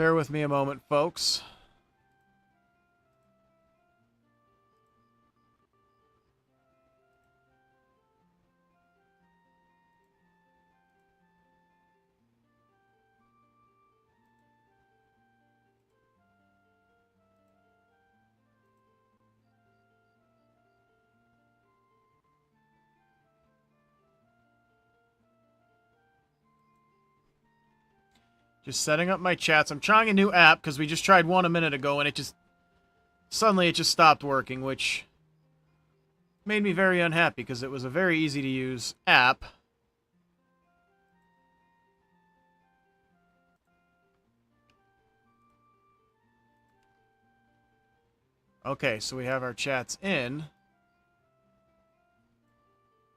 Bear with me a moment, folks. Just setting up my chats. I'm trying a new app because we just tried one a minute ago and suddenly it just stopped working, which made me very unhappy because it was a very easy to use app. Okay, so we have our chats in.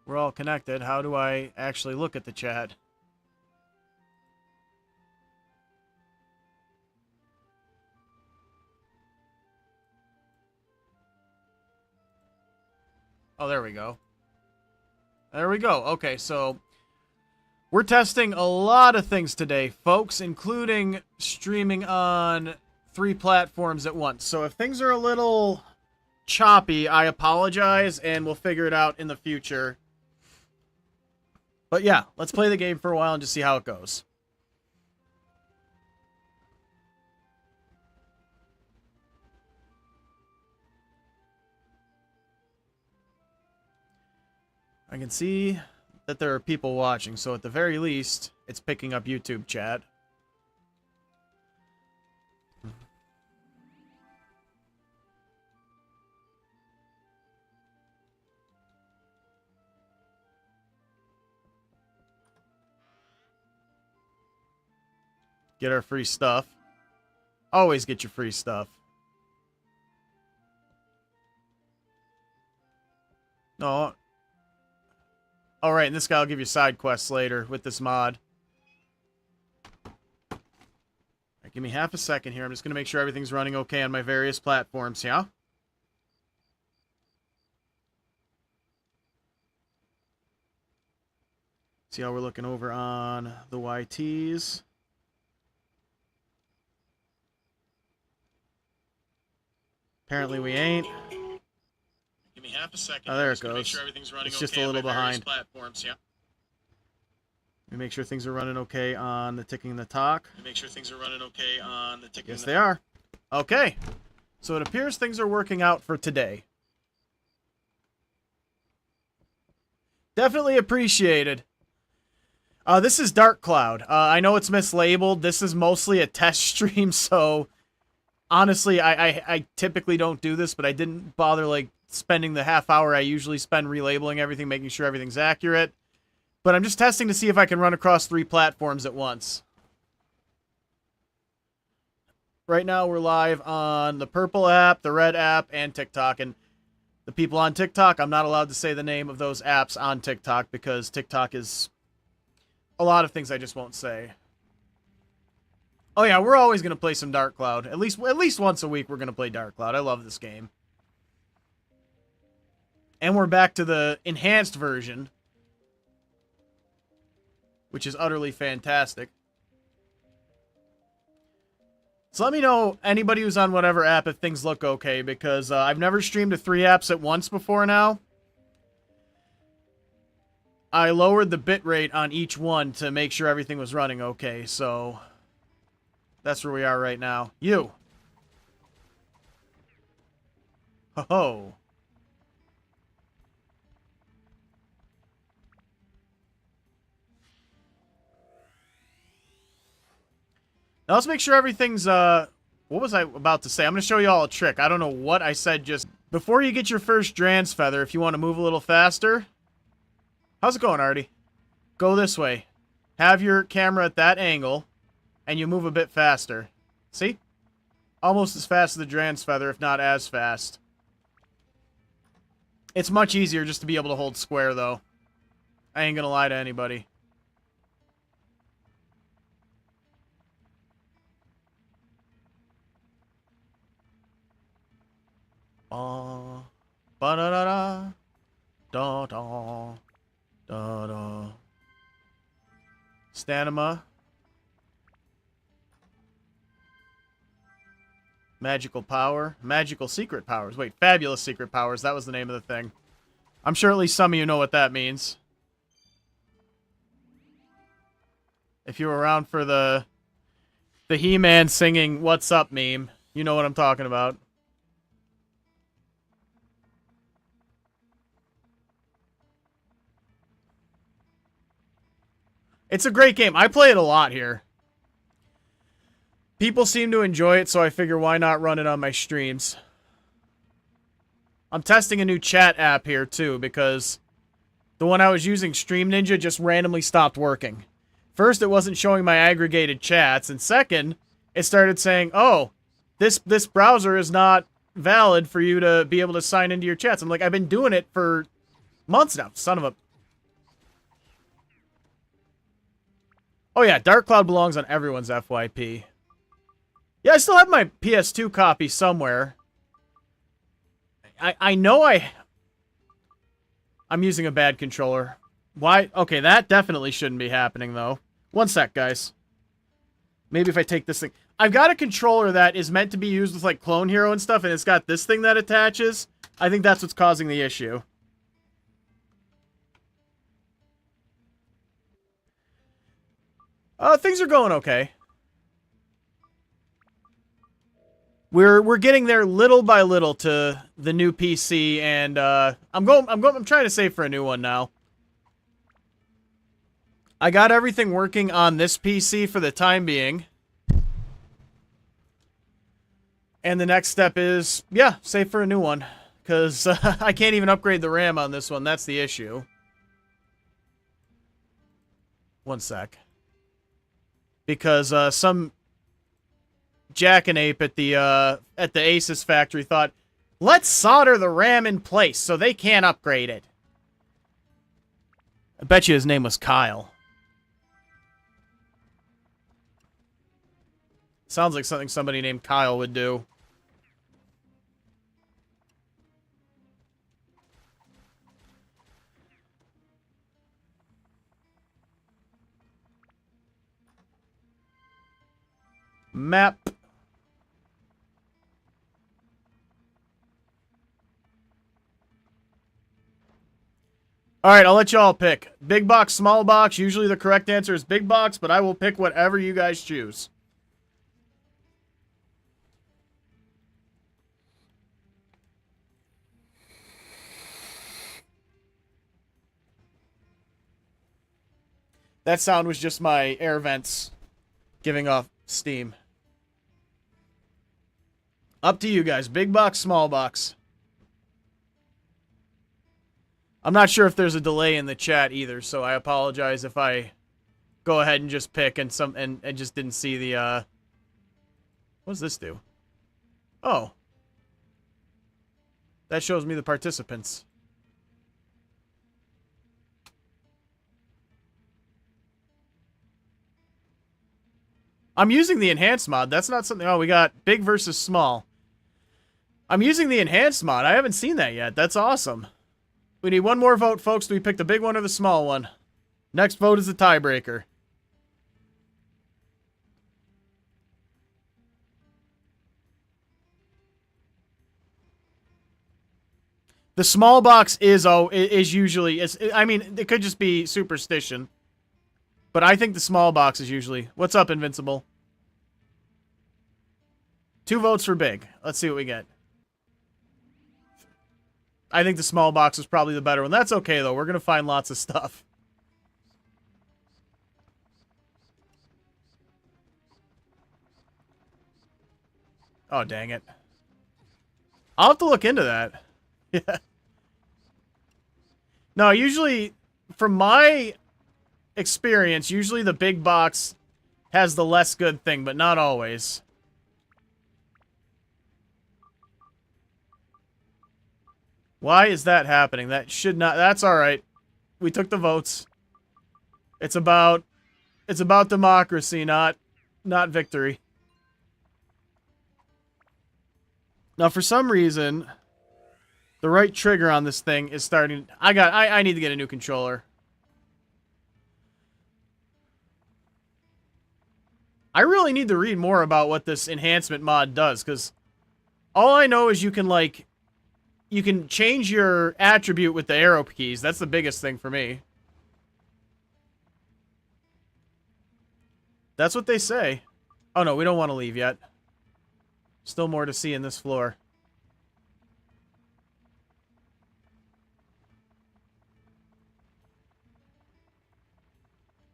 We're all connected. How do I actually look at the chat? Oh, there we go. There we go. Okay, so we're testing a lot of things today, folks, including streaming on 3 platforms at once. So if things are a little choppy, I apologize, and we'll figure it out in the future. But yeah, let's play the game for a while and just see how it goes. I can see that there are people watching, so at the very least, it's picking up YouTube chat. Get our free stuff. Always get your free stuff. No. Alright, and this guy will give you side quests later with this mod. Alright, give me half a second here. I'm just going to make sure everything's running okay on my various platforms, yeah? See how we're looking over on the YTs. Apparently we ain't. Give me half a second. Oh, there it Make goes. sure everything's running It's just okay a little on my various behind. platforms, yeah. Let me make sure things are running okay on the ticking the talk. Make sure things are running okay on the ticking. Yes, they are. Okay. So it appears things are working out for today. Definitely appreciated. This is Dark Cloud. I know it's mislabeled. This is mostly a test stream, so honestly, I typically don't do this, but I didn't bother like spending the half hour I usually spend relabeling everything, making sure everything's accurate. But I'm just testing to see if I can run across 3 platforms at once. Right now, we're live on the purple app, the red app, and TikTok. And the people on TikTok, I'm not allowed to say the name of those apps on TikTok because TikTok is a lot of things I just won't say. Oh yeah, we're always going to play some Dark Cloud. At least once a week we're going to play Dark Cloud. I love this game. And we're back to the enhanced version, which is utterly fantastic. So let me know, anybody who's on whatever app, if things look okay, because I've never streamed to 3 apps at once before now. I lowered the bitrate on each one to make sure everything was running okay, so that's where we are right now. You! Ho-ho! Now let's make sure everything's, what was I about to say? I'm going to show you all a trick. I don't know what I said just... Before you get your first Dran's Feather, if you want to move a little faster... How's it going, Artie? Go this way. Have your camera at that angle, and you move a bit faster. See? Almost as fast as the Dran's Feather, if not as fast. It's much easier just to be able to hold square, though. I ain't gonna lie to anybody. Ba-da-da-da. Da-da. Da-da. Stamina. Magical power. Magical secret powers. Wait, fabulous secret powers. That was the name of the thing. I'm sure at least some of you know what that means. If you were around for the He-Man singing "What's Up" meme, you know what I'm talking about. It's a great game. I play it a lot here. People seem to enjoy it, so I figure why not run it on my streams. I'm testing a new chat app here, too, because the one I was using, Stream Ninja, just randomly stopped working. First, it wasn't showing my aggregated chats, and second, it started saying, oh, this browser is not valid for you to be able to sign into your chats. I'm like, I've been doing it for months now, son of a... Oh yeah, Dark Cloud belongs on everyone's FYP. Yeah, I still have my PS2 copy somewhere. I know I'm using a bad controller. Why? Okay, that definitely shouldn't be happening, though. One sec, guys. Maybe if I take this thing... I've got a controller that is meant to be used with, like, Clone Hero and stuff, and it's got this thing that attaches. I think that's what's causing the issue. Things are going okay. We're getting there little by little to the new PC, and I'm trying to save for a new one now. I got everything working on this PC for the time being. And the next step is, yeah, save for a new one. Because I can't even upgrade the RAM on this one. That's the issue. One sec. Because some jackanape at the Asus factory thought, let's solder the RAM in place so they can't upgrade it. I bet you his name was Kyle. Sounds like something somebody named Kyle would do. Map. Alright, I'll let y'all pick. Big box, small box. Usually the correct answer is big box, but I will pick whatever you guys choose. That sound was just my air vents giving off steam. Up to you guys. Big box, small box. I'm not sure if there's a delay in the chat either, so I apologize if I go ahead and just pick and just didn't see the what does this do? Oh. That shows me the participants. I'm using the enhanced mod. That's not something... Oh, we got big versus small. I'm using the enhanced mod. I haven't seen that yet. That's awesome. We need one more vote, folks. Do we pick the big one or the small one? Next vote is the tiebreaker. The small box is usually... I mean, it could just be superstition. But I think the small box is usually... What's up, Invincible? 2 votes for big. Let's see what we get. I think the small box is probably the better one. That's okay, though. We're going to find lots of stuff. Oh, dang it. I'll have to look into that. Yeah. No, usually, from my experience, usually the big box has the less good thing, but not always. Why is that happening? That should not... That's alright. We took the votes. It's about democracy, not victory. Now, for some reason, the right trigger on this thing is starting... I need to get a new controller. I really need to read more about what this enhancement mod does, because All I know is you can, like, you can change your attribute with the arrow keys. That's the biggest thing for me. That's what they say. Oh, no, we don't want to leave yet. Still more to see in this floor.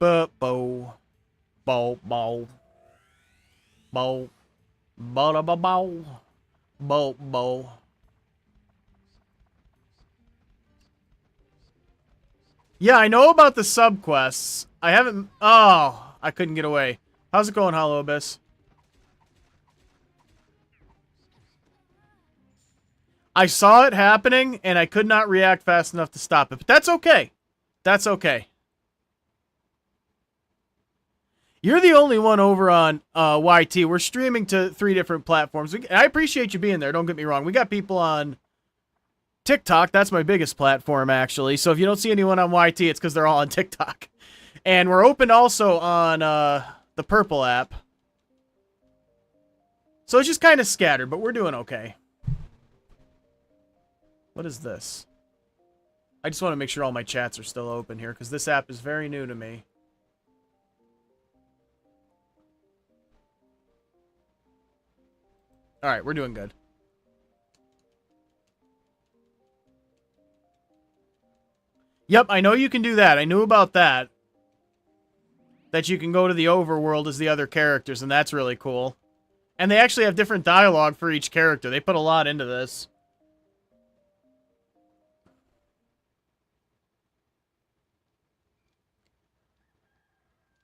Bow. Bow, bow. Bow. Bow, bow, bow. Bow, bow. Yeah, I know about the subquests. I haven't... Oh, I couldn't get away. How's it going, Hollow Abyss? I saw it happening, and I could not react fast enough to stop it. But that's okay. That's okay. You're the only one over on YT. We're streaming to 3 different platforms. I appreciate you being there, don't get me wrong. We got people on TikTok. That's my biggest platform, actually. So if you don't see anyone on YT, it's because they're all on TikTok. And we're open also on the Purple app. So it's just kind of scattered, but we're doing okay. What is this? I just want to make sure all my chats are still open here, because this app is very new to me. Alright, we're doing good. Yep, I know you can do that. I knew about that. That you can go to the overworld as the other characters, and that's really cool. And they actually have different dialogue for each character. They put a lot into this.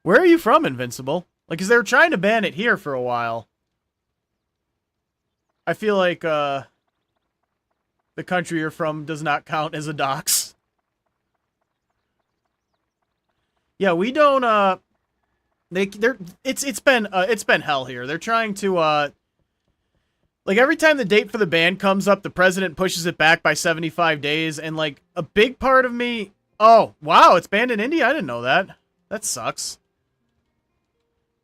Where are you from, Invincible? Like, 'cause they were trying to ban it here for a while. I feel like, the country you're from does not count as a dox. Yeah, we don't, it's been hell here. They're trying to, like, every time the date for the ban comes up, the president pushes it back by 75 days, and, like, a big part of me... Oh, wow, it's banned in India? I didn't know that. That sucks.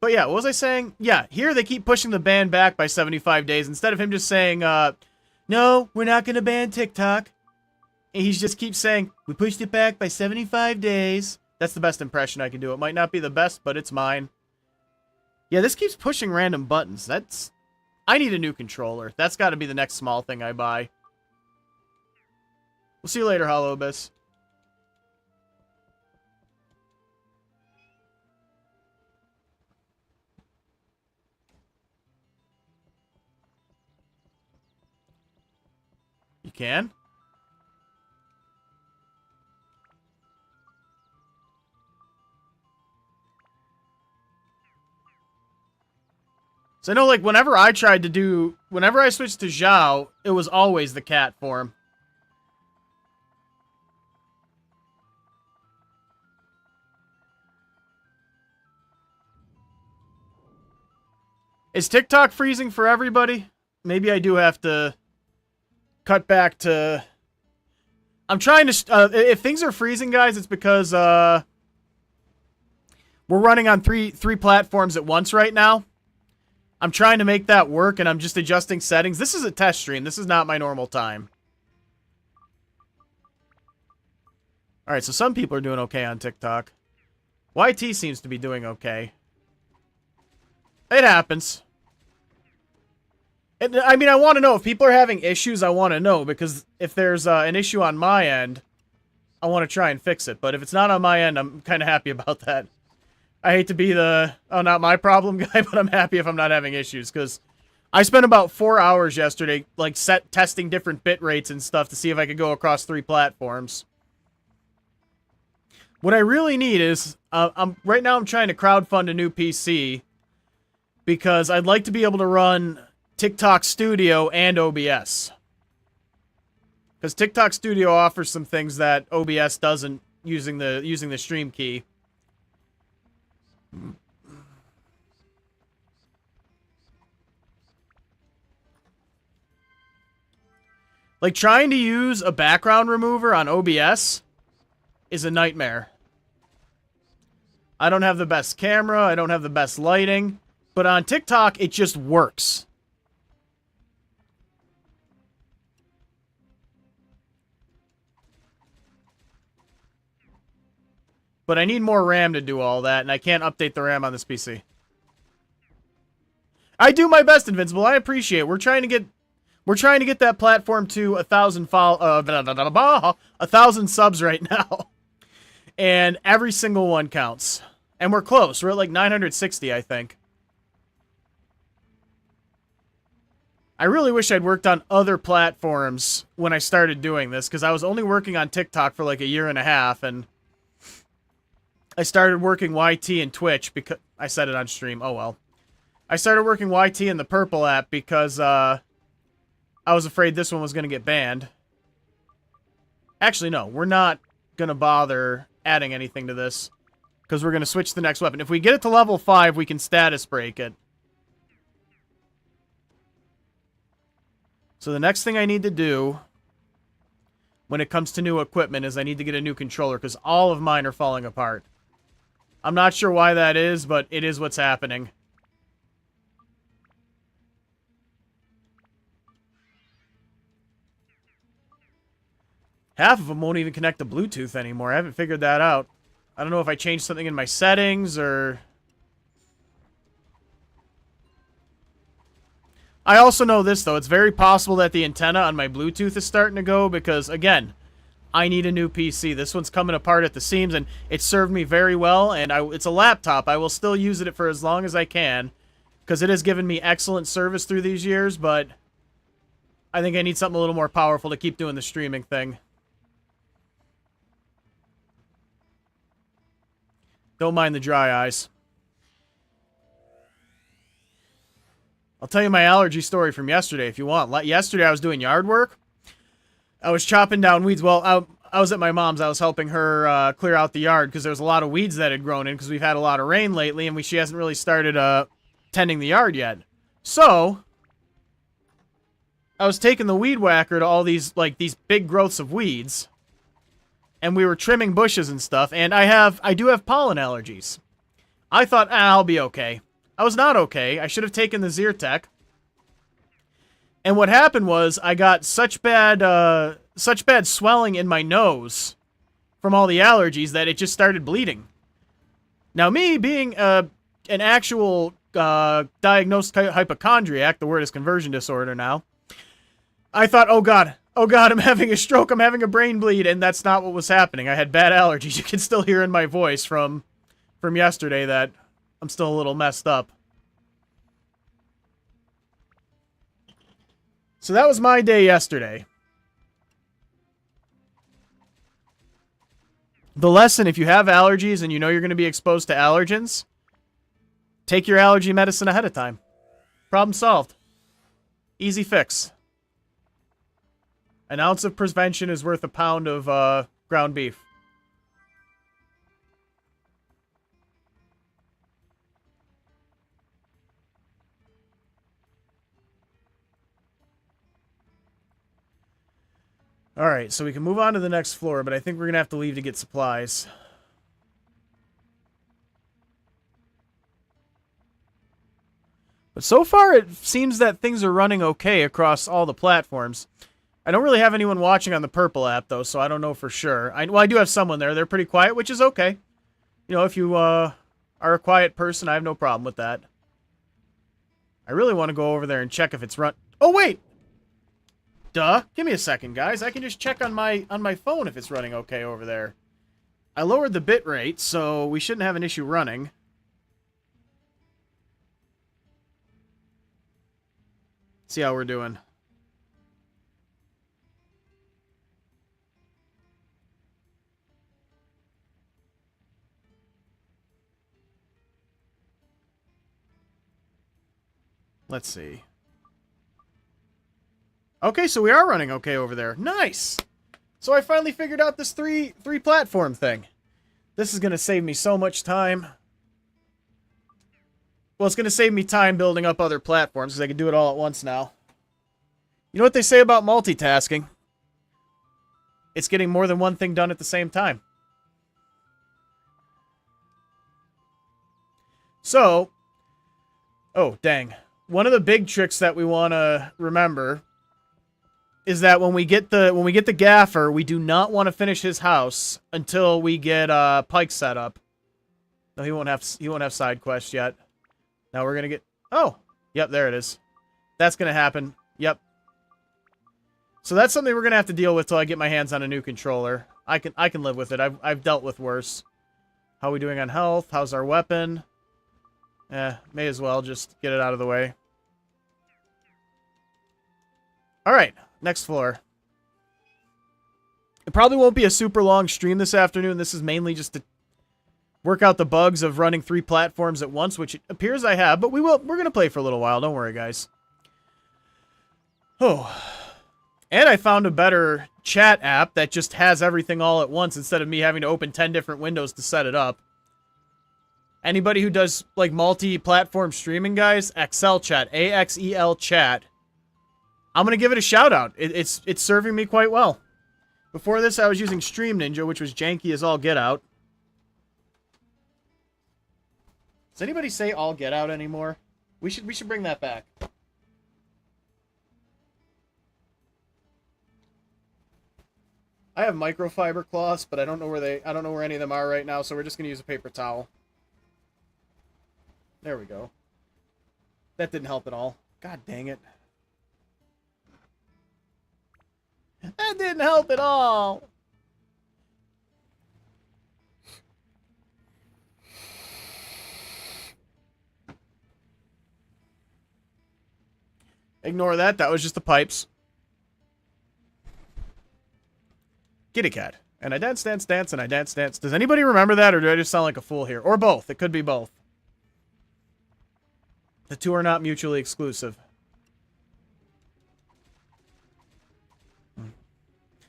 But yeah, what was I saying? Yeah, here they keep pushing the ban back by 75 days instead of him just saying, no, we're not going to ban TikTok. And he just keeps saying, we pushed it back by 75 days. That's the best impression I can do. It might not be the best, but it's mine. Yeah, this keeps pushing random buttons. I need a new controller. That's got to be the next small thing I buy. We'll see you later, Hollow Abyss. You can? So I know, like, whenever I switched to Zhao, it was always the cat form. Is TikTok freezing for everybody? Maybe I do have to cut back to... I'm trying to... if things are freezing, guys, it's because, we're running on three platforms at once right now. I'm trying to make that work, and I'm just adjusting settings. This is a test stream. This is not my normal time. Alright, so some people are doing okay on TikTok. YT seems to be doing okay. It happens. I mean, I want to know. If people are having issues, I want to know. Because if there's an issue on my end, I want to try and fix it. But if it's not on my end, I'm kind of happy about that. I hate to be the, oh, not my problem guy, but I'm happy if I'm not having issues. Because I spent about 4 hours yesterday, like, testing different bit rates and stuff to see if I could go across 3 platforms. What I really need is, right now I'm trying to crowdfund a new PC. Because I'd like to be able to run TikTok Studio and OBS. Because TikTok Studio offers some things that OBS doesn't using the stream key. Like, trying to use a background remover on OBS is a nightmare. I don't have the best camera, I don't have the best lighting, but on TikTok, it just works. But I need more RAM to do all that, and I can't update the RAM on this PC. I do my best, Invincible. I appreciate it. We're trying to get that platform to 1,000 1,000 subs right now. And every single one counts. And we're close. We're at like 960, I think. I really wish I'd worked on other platforms when I started doing this, because I was only working on TikTok for like a year and a half, and I started working YT and Twitch because I said it on stream. Oh well. I started working YT in the Purple app because I was afraid this one was going to get banned. Actually, no. We're not going to bother adding anything to this because we're going to switch to the next weapon. If we get it to level 5, we can status break it. So the next thing I need to do when it comes to new equipment is I need to get a new controller because all of mine are falling apart. I'm not sure why that is, but it is what's happening. Half of them won't even connect to Bluetooth anymore. I haven't figured that out. I don't know if I changed something in my settings or... I also know this, though. It's very possible that the antenna on my Bluetooth is starting to go because, again, I need a new PC. This one's coming apart at the seams, and it served me very well, and it's a laptop. I will still use it for as long as I can because it has given me excellent service through these years, but I think I need something a little more powerful to keep doing the streaming thing. Don't mind the dry eyes. I'll tell you my allergy story from yesterday if you want. Yesterday I was doing yard work. I was chopping down weeds. Well, I was at my mom's. I was helping her clear out the yard because there was a lot of weeds that had grown in because we've had a lot of rain lately and she hasn't really started tending the yard yet. So, I was taking the weed whacker to all these big growths of weeds. And we were trimming bushes and stuff, and I do have pollen allergies. I thought, I'll be okay. I was not okay. I should have taken the Zyrtec. And what happened was, I got such bad swelling in my nose from all the allergies that it just started bleeding. Now, me being an actual diagnosed hypochondriac, the word is conversion disorder now, I thought, oh God, I'm having a stroke, I'm having a brain bleed, and that's not what was happening. I had bad allergies. You can still hear in my voice from yesterday that I'm still a little messed up. So that was my day yesterday. The lesson, if you have allergies and you know you're going to be exposed to allergens, take your allergy medicine ahead of time. Problem solved. Easy fix. An ounce of prevention is worth a pound of ground beef. Alright, so we can move on to the next floor, but I think we're going to have to leave to get supplies. But so far, it seems that things are running okay across all the platforms. I don't really have anyone watching on the Purple app, though, so I don't know for sure. Well, I do have someone there. They're pretty quiet, which is okay. You know, if you are a quiet person, I have no problem with that. I really want to go over there and check if it's run... Oh, wait! Duh. Give me a second, guys. I can just check on my phone if it's running okay over there. I lowered the bit rate, so we shouldn't have an issue running. See how we're doing. Let's see. Okay, so we are running okay over there. Nice! So I finally figured out this three platform thing. This is going to save me so much time. Well, it's going to save me time building up other platforms because I can do it all at once now. You know what they say about multitasking? It's getting more than one thing done at the same time. So, oh, dang. One of the big tricks that we want to remember is that when we get the gaffer, we do not want to finish his house until we get Pike set up. No, he won't have side quests yet. Now we're gonna get. Oh, yep, there it is. That's gonna happen. Yep. So that's something we're gonna have to deal with till I get my hands on a new controller. I can live with it. I've dealt with worse. How are we doing on health? How's our weapon? May as well just get it out of the way. Alright, next floor. It probably won't be a super long stream this afternoon. This is mainly just to work out the bugs of running 3 platforms at once, which it appears I have, but we're going to play for a little while. Don't worry, guys. Oh. And I found a better chat app that just has everything all at once instead of me having to open 10 different windows to set it up. Anybody who does, like, multi-platform streaming, guys, Excel chat, AXEL chat, I'm going to give it a shout-out. It's serving me quite well. Before this, I was using Stream Ninja, which was janky as all get out. Does anybody say all get out anymore? We should bring that back. I have microfiber cloths, but I don't know where any of them are right now, so we're just going to use a paper towel. There we go. That didn't help at all. God dang it. That didn't help at all. Ignore that. That was just the pipes. Kitty cat. And I dance, dance, dance, and I dance, dance. Does anybody remember that, or do I just sound like a fool here? Or both. It could be both. The two are not mutually exclusive.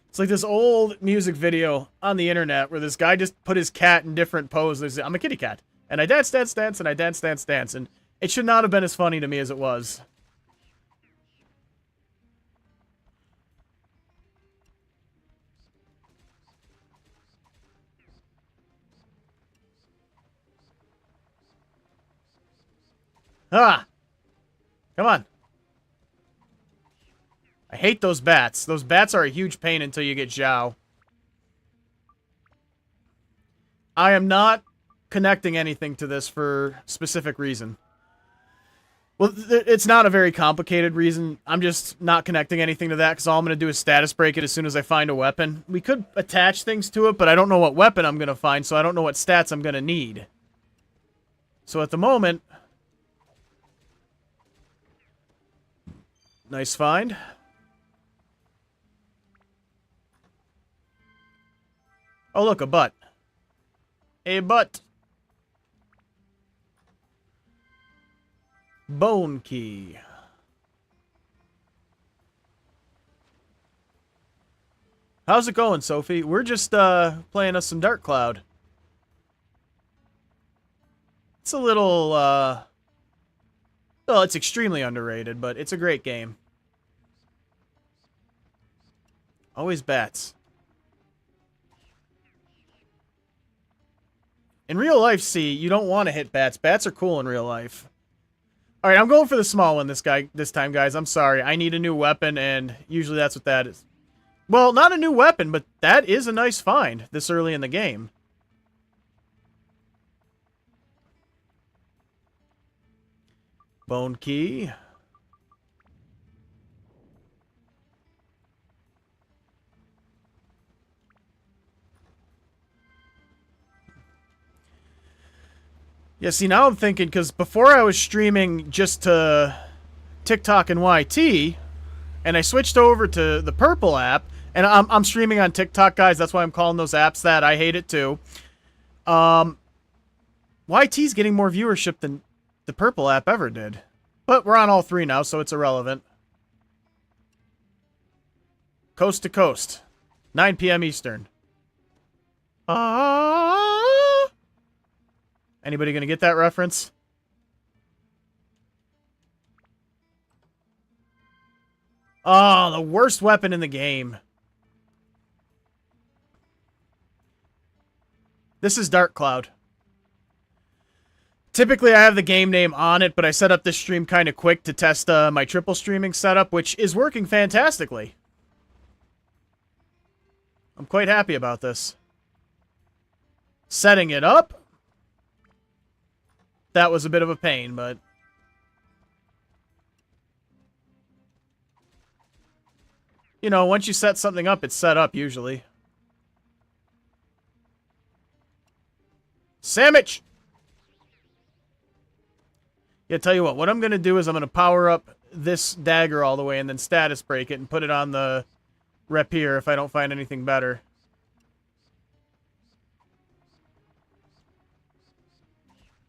It's like this old music video on the internet where this guy just put his cat in different poses. I'm a kitty cat. And I dance, dance, dance, and I dance, dance, dance. And it should not have been as funny to me as it was. Ah! Come on. I hate those bats. Those bats are a huge pain until you get Zhao. I am not connecting anything to this for specific reason. Well, it's not a very complicated reason. I'm just not connecting anything to that because all I'm going to do is status break it as soon as I find a weapon. We could attach things to it, but I don't know what weapon I'm going to find, so I don't know what stats I'm going to need. So at the moment... Nice find. Oh, look, a butt. A butt. Bone key. How's it going, Sophie? We're just playing us some Dark Cloud. It's a little well, it's extremely underrated, but it's a great game. Always bats. In real life, see, you don't want to hit bats. Bats are cool in real life. Alright, I'm going for the small one this time, guys. I'm sorry. I need a new weapon, and usually that's what that is. Well, not a new weapon, but that is a nice find this early in the game. Bone key. Yeah, see, now I'm thinking, because before I was streaming just to TikTok and YT, and I switched over to the Purple app, and I'm streaming on TikTok, guys. That's why I'm calling those apps that. I hate it, too. YT's getting more viewership than the Purple app ever did. But we're on all 3 now, so it's irrelevant. Coast to coast. 9 p.m. Eastern. Anybody gonna get that reference? Oh, the worst weapon in the game. This is Dark Cloud. Typically, I have the game name on it, but I set up this stream kind of quick to test my triple streaming setup, which is working fantastically. I'm quite happy about this. Setting it up, that was a bit of a pain, but... You know, once you set something up, it's set up, usually. Sandwich! Yeah, tell you what I'm going to do is I'm going to power up this dagger all the way and then status break it and put it on the rapier if I don't find anything better.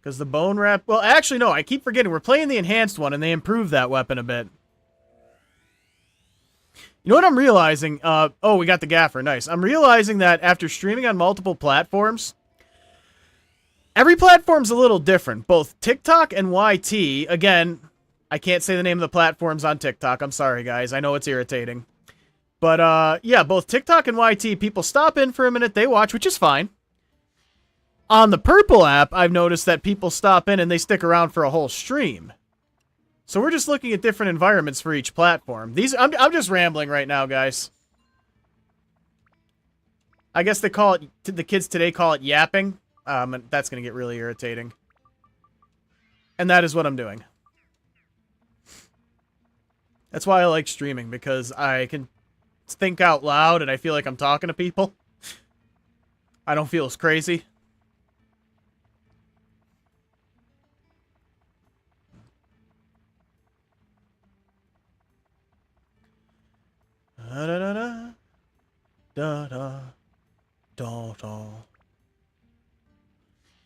Because the bone wrap... Well, actually, no, I keep forgetting. We're playing the enhanced one, and they improved that weapon a bit. You know what I'm realizing? Oh, we got the gaffer. Nice. I'm realizing that after streaming on multiple platforms... Every platform's a little different. Both TikTok and YT, again, I can't say the name of the platforms on TikTok. I'm sorry, guys. I know it's irritating. But, yeah, both TikTok and YT, people stop in for a minute, they watch, which is fine. On the Purple app, I've noticed that people stop in and they stick around for a whole stream. So we're just looking at different environments for each platform. I'm just rambling right now, guys. I guess they call it, the kids today call it yapping. And that's going to get really irritating. And that is what I'm doing. That's why I like streaming, because I can think out loud and I feel like I'm talking to people. I don't feel as crazy. Da da da da da da da.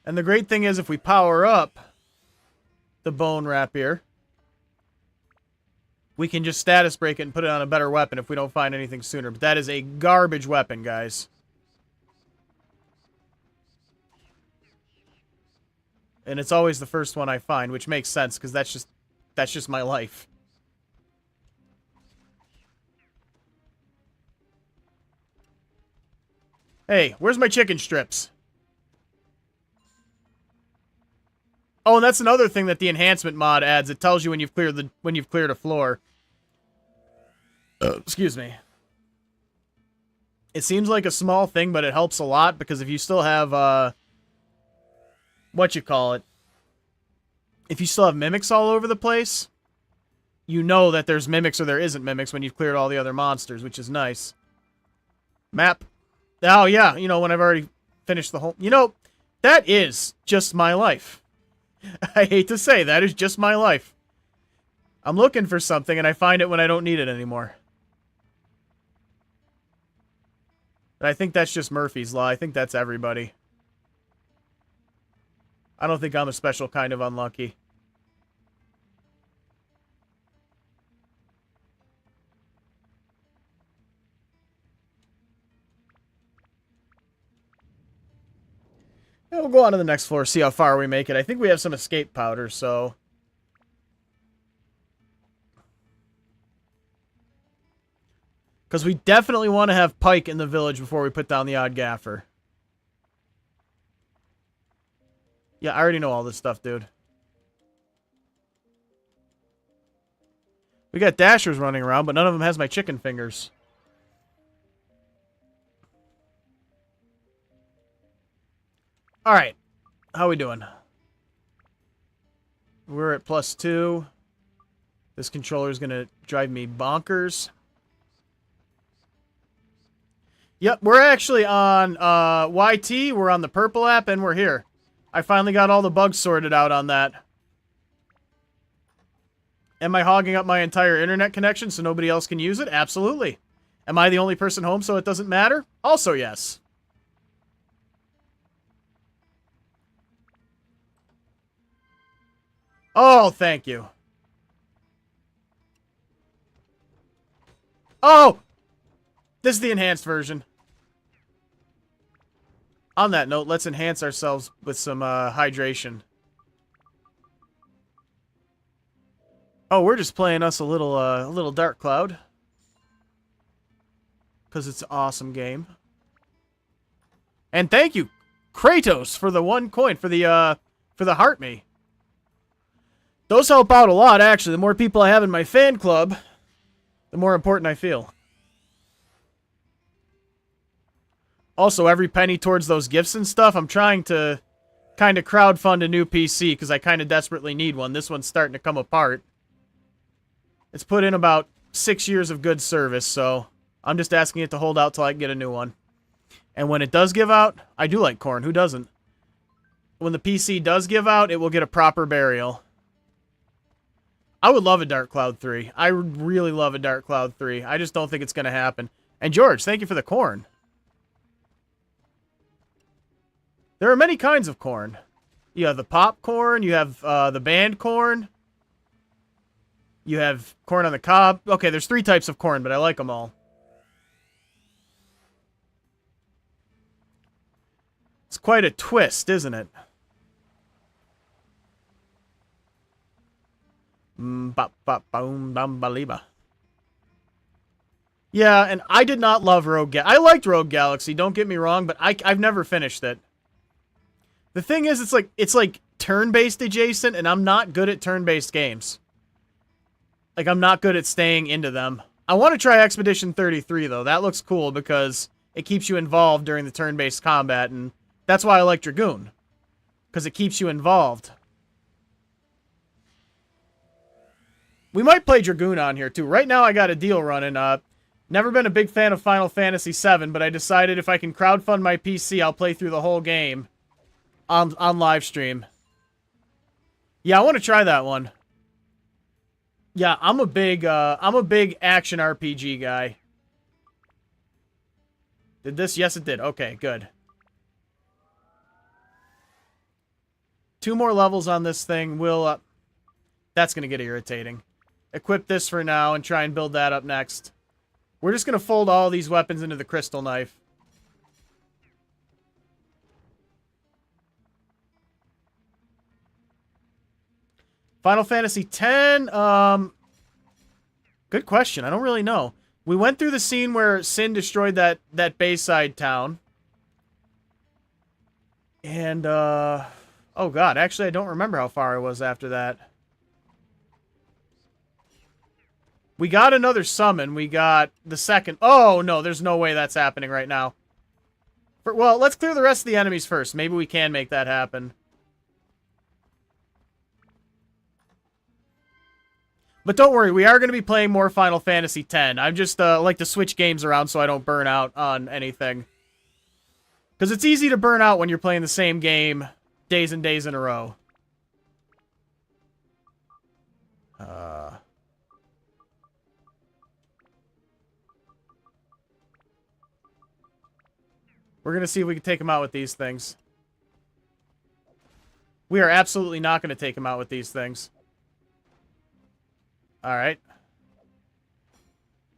And the great thing is, if we power up the bone rapier, we can just status break it and put it on a better weapon if we don't find anything sooner. But that is a garbage weapon, guys. And it's always the first one I find, which makes sense, because that's just my life. Hey, where's my chicken strips? Oh, and that's another thing that the enhancement mod adds. It tells you when you've cleared a floor. Excuse me. It seems like a small thing, but it helps a lot, because if you still have what you call it? If you still have mimics all over the place, you know that there's mimics or there isn't mimics when you've cleared all the other monsters, which is nice. Map. Oh yeah, you know, when I've already finished the whole... You know, that is just my life. I hate to say, that is just my life. I'm looking for something, and I find it when I don't need it anymore. But I think that's just Murphy's Law. I think that's everybody. I don't think I'm a special kind of unlucky. Yeah, we'll go on to the next floor, see how far we make it. I think we have some escape powder, so... Because we definitely want to have Pike in the village before we put down the odd gaffer. Yeah, I already know all this stuff, dude. We got dashers running around, but none of them has my chicken fingers. Alright. How we doing? We're at +2. This controller's gonna drive me bonkers. Yep, we're actually on YT, we're on the Purple app, and we're here. I finally got all the bugs sorted out on that. Am I hogging up my entire internet connection so nobody else can use it? Absolutely. Am I the only person home so it doesn't matter? Also yes. Oh, thank you. Oh! This is the enhanced version. On that note, let's enhance ourselves with some hydration. Oh, we're just playing us a little Dark Cloud. Because it's an awesome game. And thank you, Kratos, for the 1 coin, for the heart me. Those help out a lot, actually. The more people I have in my fan club, the more important I feel. Also, every penny towards those gifts and stuff, I'm trying to kind of crowdfund a new PC because I kind of desperately need one. This one's starting to come apart. It's put in about 6 years of good service, so I'm just asking it to hold out till I can get a new one. And when it does give out, I do like corn. Who doesn't? When the PC does give out, it will get a proper burial. I would love a Dark Cloud 3. I would really love a Dark Cloud 3. I just don't think it's going to happen. And George, thank you for the corn. There are many kinds of corn. You have the popcorn, you have the band corn, you have corn on the cob. Okay, there's 3 types of corn, but I like them all. It's quite a twist, isn't it? Yeah, and I did not love Rogue Galaxy. I liked Rogue Galaxy, don't get me wrong, but I've never finished it. The thing is, it's like turn-based adjacent, and I'm not good at turn-based games. Like, I'm not good at staying into them. I want to try Expedition 33, though. That looks cool because it keeps you involved during the turn-based combat, and that's why I like Dragoon. Because it keeps you involved. We might play Dragoon on here, too. Right now, I got a deal running. Never been a big fan of Final Fantasy VII, but I decided if I can crowdfund my PC, I'll play through the whole game on live stream. Yeah, I want to try that one. Yeah, I'm a big action RPG guy. Did this? Yes, it did. Okay, good. 2 more levels on this thing will... that's going to get irritating. Equip this for now and try and build that up next. We're just going to fold all these weapons into the crystal knife. Final Fantasy X, good question. I don't really know. We went through the scene where Sin destroyed that Bayside town. And, oh god, actually I don't remember how far I was after that. We got another summon. We got the second... oh, no, there's no way that's happening right now. Well, let's clear the rest of the enemies first. Maybe we can make that happen. But don't worry, we are going to be playing more Final Fantasy X. I just like to switch games around so I don't burn out on anything. Because it's easy to burn out when you're playing the same game days and days in a row. We're going to see if we can take him out with these things. We are absolutely not going to take him out with these things. Alright.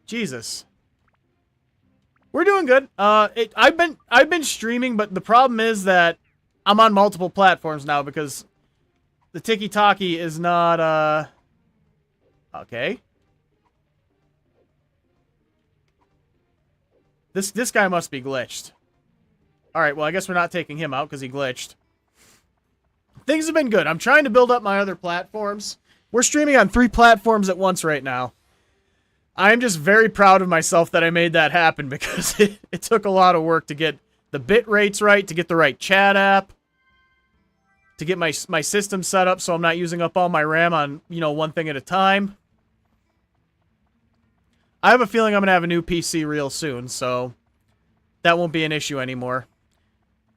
Jesus. We're doing good. I've been streaming, but the problem is that I'm on multiple platforms now because the Tiki-Taki is not, okay. This guy must be glitched. Alright, well, I guess we're not taking him out because he glitched. Things have been good. I'm trying to build up my other platforms. We're streaming on 3 platforms at once right now. I'm just very proud of myself that I made that happen because it took a lot of work to get the bit rates right, to get the right chat app, to get my system set up so I'm not using up all my RAM on, one thing at a time. I have a feeling I'm going to have a new PC real soon, so that won't be an issue anymore.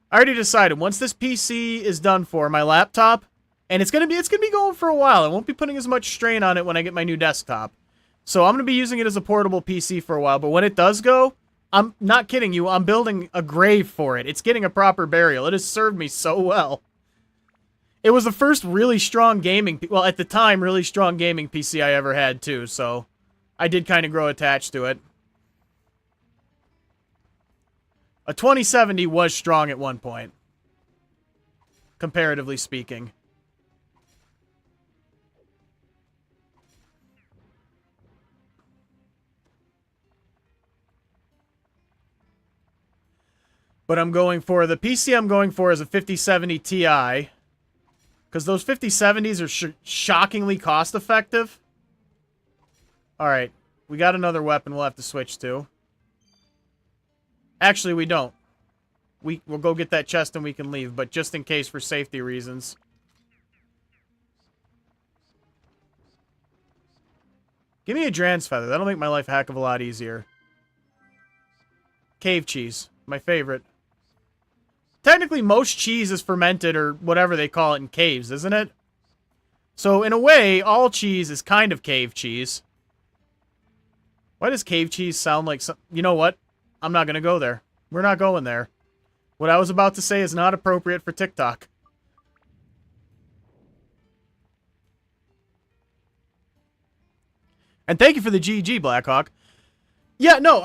I already decided, once this PC is done for, my laptop, and it's gonna be going for a while. I won't be putting as much strain on it when I get my new desktop. So I'm gonna be using it as a portable PC for a while, but when it does go, I'm not kidding you, I'm building a grave for it. It's getting a proper burial. It has served me so well. It was the first really strong gaming, well, at the time, really strong gaming PC I ever had too, so I did kind of grow attached to it. A 2070 was strong at one point, comparatively speaking. But I'm going for, the PC I'm going for is a 5070 Ti. Because those 5070s are shockingly cost-effective. Alright, we got another weapon we'll have to switch to. Actually, we don't. we'll go get that chest and we can leave, but just in case for safety reasons. Give me a Dran's Feather. That'll make my life a heck of a lot easier. Cave cheese. My favorite. Technically, most cheese is fermented or whatever they call it in caves, isn't it? So, in a way, all cheese is kind of cave cheese. Why does cave cheese sound like some... You know what? I'm not going to go there. We're not going there. What I was about to say is not appropriate for TikTok. And thank you for the GG, Blackhawk. Yeah, no,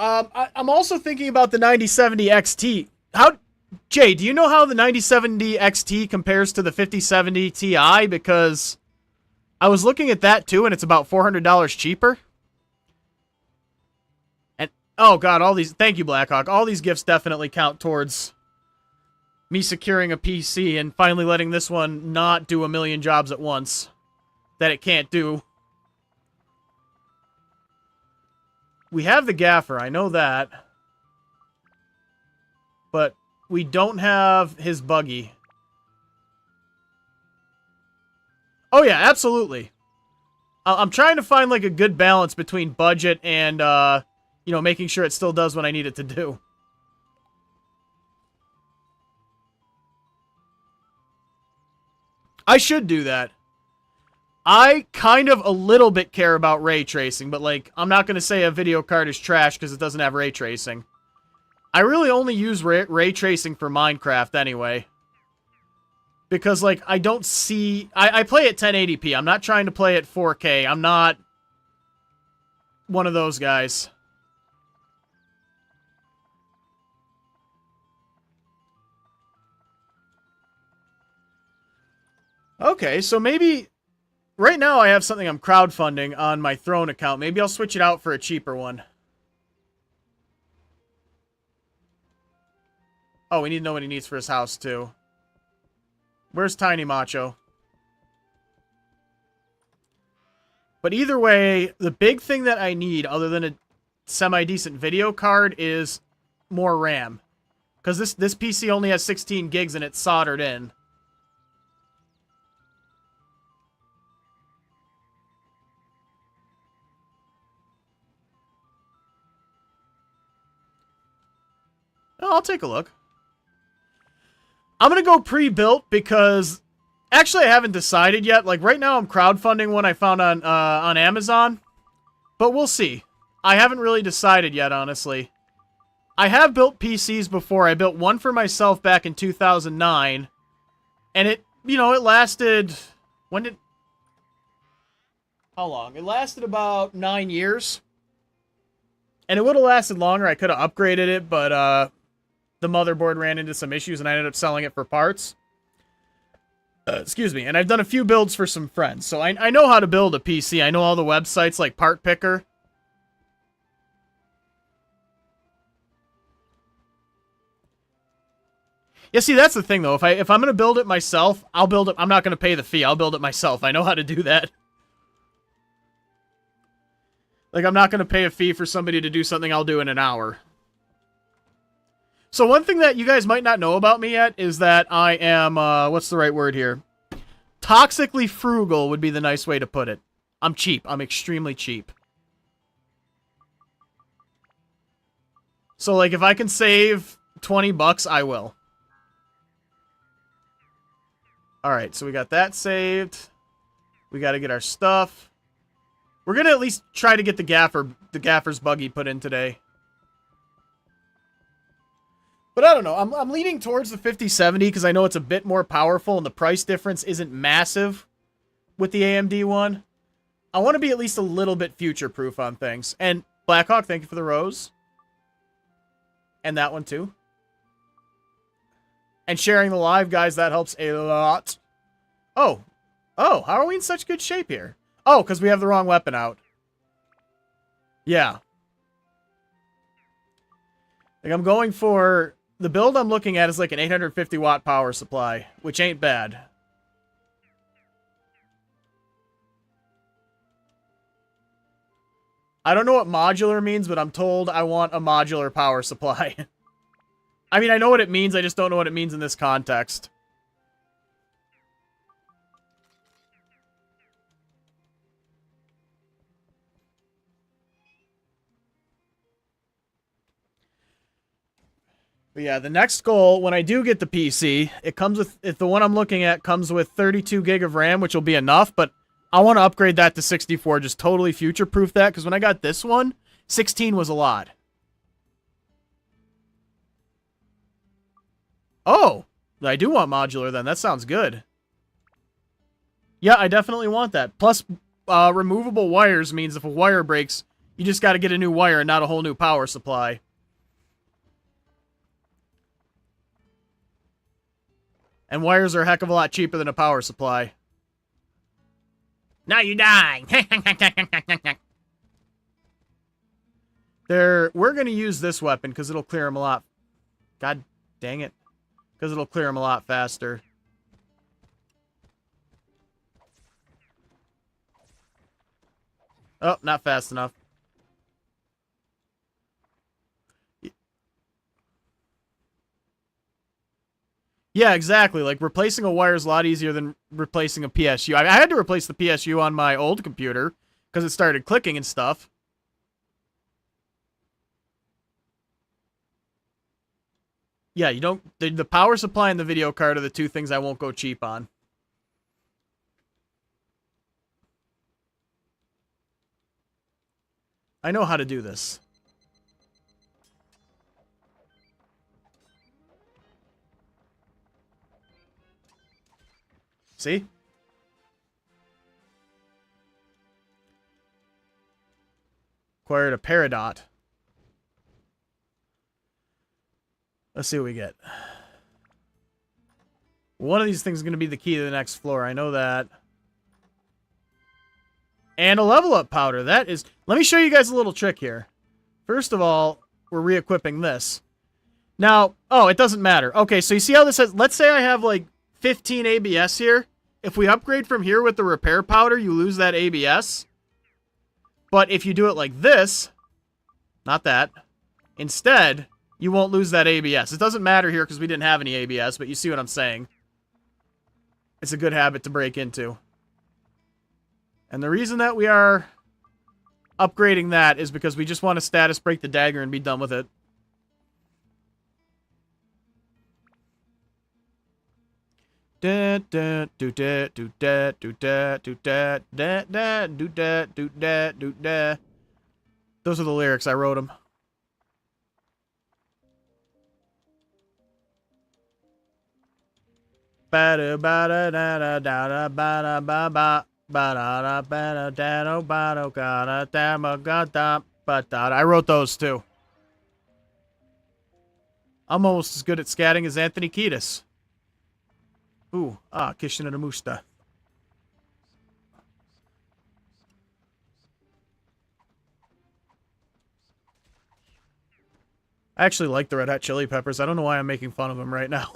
I'm also thinking about the 9070 XT. Jay, do you know how the 9070 XT compares to the 5070 Ti? Because I was looking at that too, and it's about $400 cheaper. And, oh god, all these, thank you, Blackhawk. All these gifts definitely count towards me securing a PC and finally letting this one not do a million jobs at once that it can't do. We have the gaffer, I know that. But we don't have his buggy. Oh yeah, absolutely. I'm trying to find like a good balance between budget and, you know, making sure it still does what I need it to do. I should do that. I kind of a little bit care about ray tracing, but like, I'm not going to say a video card is trash because it doesn't have ray tracing. I really only use ray tracing for Minecraft anyway. Because like, I don't see... I play at 1080p. I'm not trying to play at 4K. I'm not one of those guys. Okay, so maybe... Right now, I have something I'm crowdfunding on my Throne account. Maybe I'll switch it out for a cheaper one. Oh, we need to know what he needs for his house, too. Where's Tiny Macho? But either way, the big thing that I need, other than a semi-decent video card, is more RAM. Because this PC only has 16 gigs and it's soldered in. Oh, I'll take a look. I'm going to go pre-built because... Actually, I haven't decided yet. Like, right now I'm crowdfunding one I found on Amazon. But we'll see. I haven't really decided yet, honestly. I have built PCs before. I built one for myself back in 2009. And it, you know, it lasted... When did... How long? It lasted about 9 years. And it would have lasted longer. I could have upgraded it, but, the motherboard ran into some issues and I ended up selling it for parts. Excuse me. And I've done a few builds for some friends. So I know how to build a PC. I know all the websites like Part Picker. Yeah, see, that's the thing, though. If I'm going to build it myself, I'll build it. I'm not going to pay the fee. I'll build it myself. I know how to do that. Like, I'm not going to pay a fee for somebody to do something I'll do in an hour. So one thing that you guys might not know about me yet is that I am, what's the right word here? Toxically frugal would be the nice way to put it. I'm cheap. I'm extremely cheap. So, like, if I can save 20 bucks, I will. Alright, so we got that saved. We got to get our stuff. We're going to at least try to get the gaffer's buggy put in today. But I don't know. I'm leaning towards the 5070 because I know it's a bit more powerful and the price difference isn't massive with the AMD one. I want to be at least a little bit future-proof on things. And Blackhawk, thank you for the rose. And that one too. And sharing the live, guys, that helps a lot. Oh. Oh, how are we in such good shape here? Oh, because we have the wrong weapon out. Yeah. Like, I'm going for... The build I'm looking at is like an 850 watt power supply, which ain't bad. I don't know what modular means, but I'm told I want a modular power supply. I mean, I know what it means, I just don't know what it means in this context. But yeah, the next goal, when I do get the PC, it comes with, if the one I'm looking at comes with 32 gig of RAM, which will be enough, but I want to upgrade that to 64, just totally future-proof that, because when I got this one, 16 was a lot. Oh, I do want modular then. That sounds good. Yeah, I definitely want that. Plus, removable wires means if a wire breaks, you just got to get a new wire and not a whole new power supply. And wires are a heck of a lot cheaper than a power supply. Now you die! We're going to use this weapon because it'll clear them a lot. God dang it. Because it'll clear them a lot faster. Oh, not fast enough. Yeah, exactly. Like, replacing a wire is a lot easier than replacing a PSU. I had to replace the PSU on my old computer because it started clicking and stuff. Yeah, you don't... The power supply and the video card are the two things I won't go cheap on. I know how to do this. See? Acquired a Peridot. Let's see what we get. One of these things is going to be the key to the next floor. I know that. And a level up powder. That is... Let me show you guys a little trick here. First of all, we're re-equipping this. Now... Oh, it doesn't matter. Okay, so you see how this says... Let's say I have like 15 ABS here. If we upgrade from here with the repair powder, you lose that ABS. But if you do it like this... Not that. Instead, you won't lose that ABS. It doesn't matter here because we didn't have any ABS, but you see what I'm saying. It's a good habit to break into. And the reason that we are upgrading that is because we just want to status break the dagger and be done with it. Those are the lyrics. I wrote them. I wrote those too. I'm almost as good at scatting as Anthony Kiedis. Ooh, Kishin and Musta. I actually like the Red Hot Chili Peppers. I don't know why I'm making fun of them right now.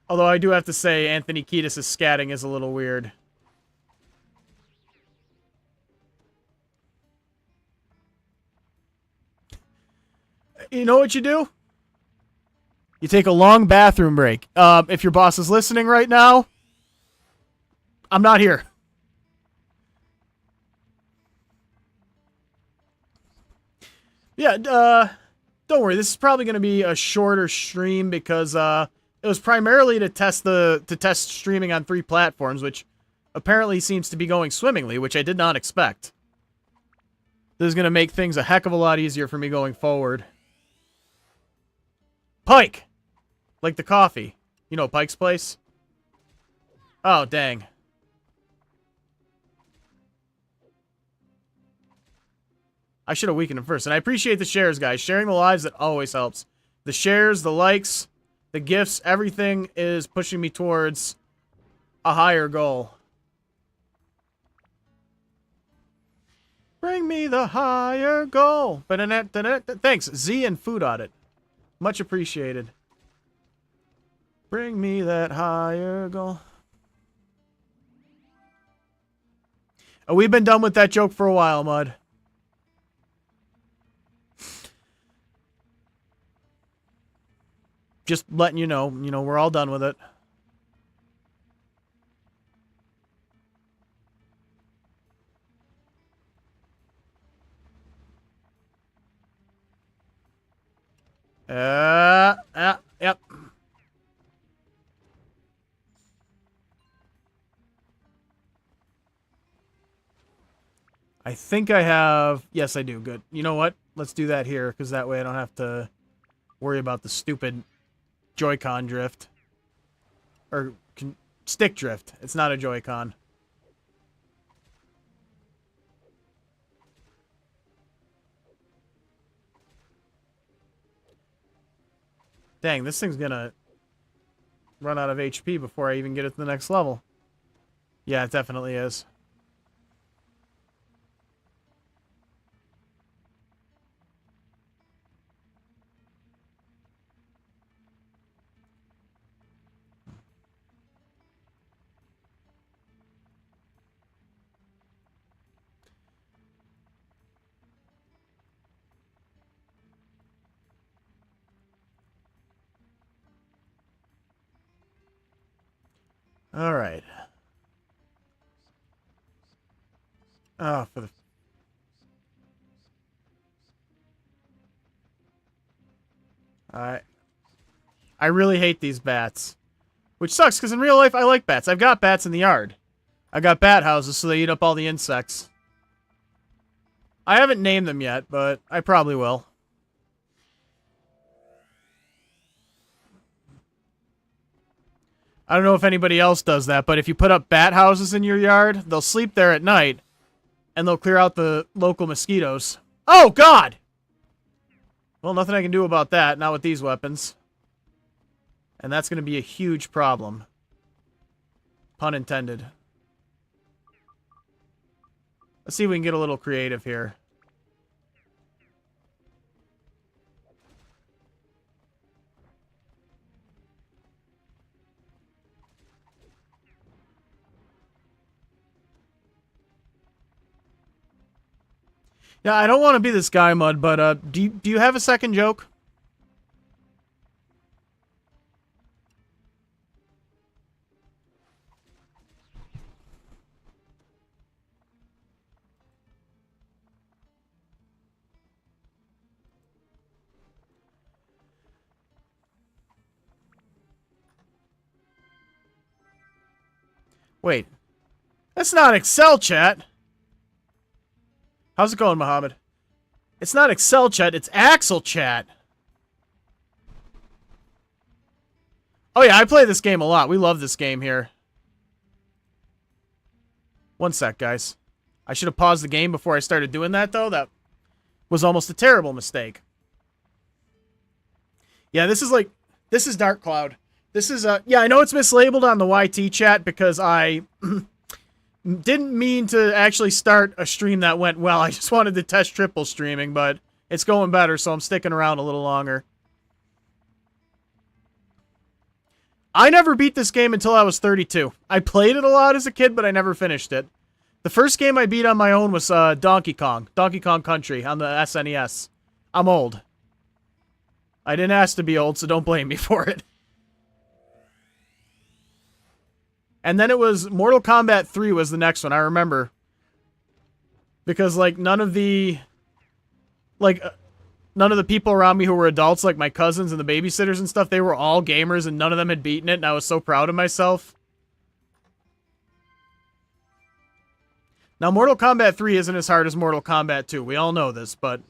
Although I do have to say, Anthony Kiedis' scatting is a little weird. You know what you do? You take a long bathroom break. If your boss is listening right now, I'm not here. Yeah, don't worry. This is probably going to be a shorter stream because it was primarily to test streaming on 3 platforms, which apparently seems to be going swimmingly, which I did not expect. This is going to make things a heck of a lot easier for me going forward. Pike! Like the coffee. You know Pike's Place? Oh, dang. I should have weakened him first. And I appreciate the shares, guys. Sharing the lives, that always helps. The shares, the likes, the gifts, everything is pushing me towards a higher goal. Bring me the higher goal. Thanks, Z and Food Audit. Much appreciated. Bring me that higher goal. Oh, we've been done with that joke for a while, Mud. just letting you know, we're all done with it. Yep. I think I have... Yes, I do. Good. You know what? Let's do that here, because that way I don't have to worry about the stupid Joy-Con drift. Or stick drift. It's not a Joy-Con. Dang, this thing's gonna run out of HP before I even get it to the next level. Yeah, it definitely is. All right. Oh, for the... I really hate these bats. Which sucks, because in real life, I like bats. I've got bats in the yard. I got bat houses, so they eat up all the insects. I haven't named them yet, but I probably will. I don't know if anybody else does that, but if you put up bat houses in your yard, they'll sleep there at night, and they'll clear out the local mosquitoes. Oh, God! Well, nothing I can do about that, not with these weapons. And that's going to be a huge problem. Pun intended. Let's see if we can get a little creative here. Yeah, I don't want to be this guy, Mud, but do you have a second joke? Wait. That's not Excel chat. How's it going, Mohammed? It's not Excel chat, it's Axel chat. Oh yeah, I play this game a lot. We love this game here. One sec, guys. I should have paused the game before I started doing that, though. That was almost a terrible mistake. Yeah, this is Dark Cloud. This is, yeah, I know it's mislabeled on the YT chat because I didn't mean to actually start a stream that went well. I just wanted to test triple streaming, but it's going better, so I'm sticking around a little longer. I never beat this game until I was 32. I played it a lot as a kid, but I never finished it. The first game I beat on my own was Donkey Kong Country on the SNES. I'm old. I didn't ask to be old, so don't blame me for it. And then it was Mortal Kombat 3 was the next one, I remember. Because, like, none of the people around me who were adults, like my cousins and the babysitters and stuff, they were all gamers and none of them had beaten it, and I was so proud of myself. Now, Mortal Kombat 3 isn't as hard as Mortal Kombat 2. We all know this, but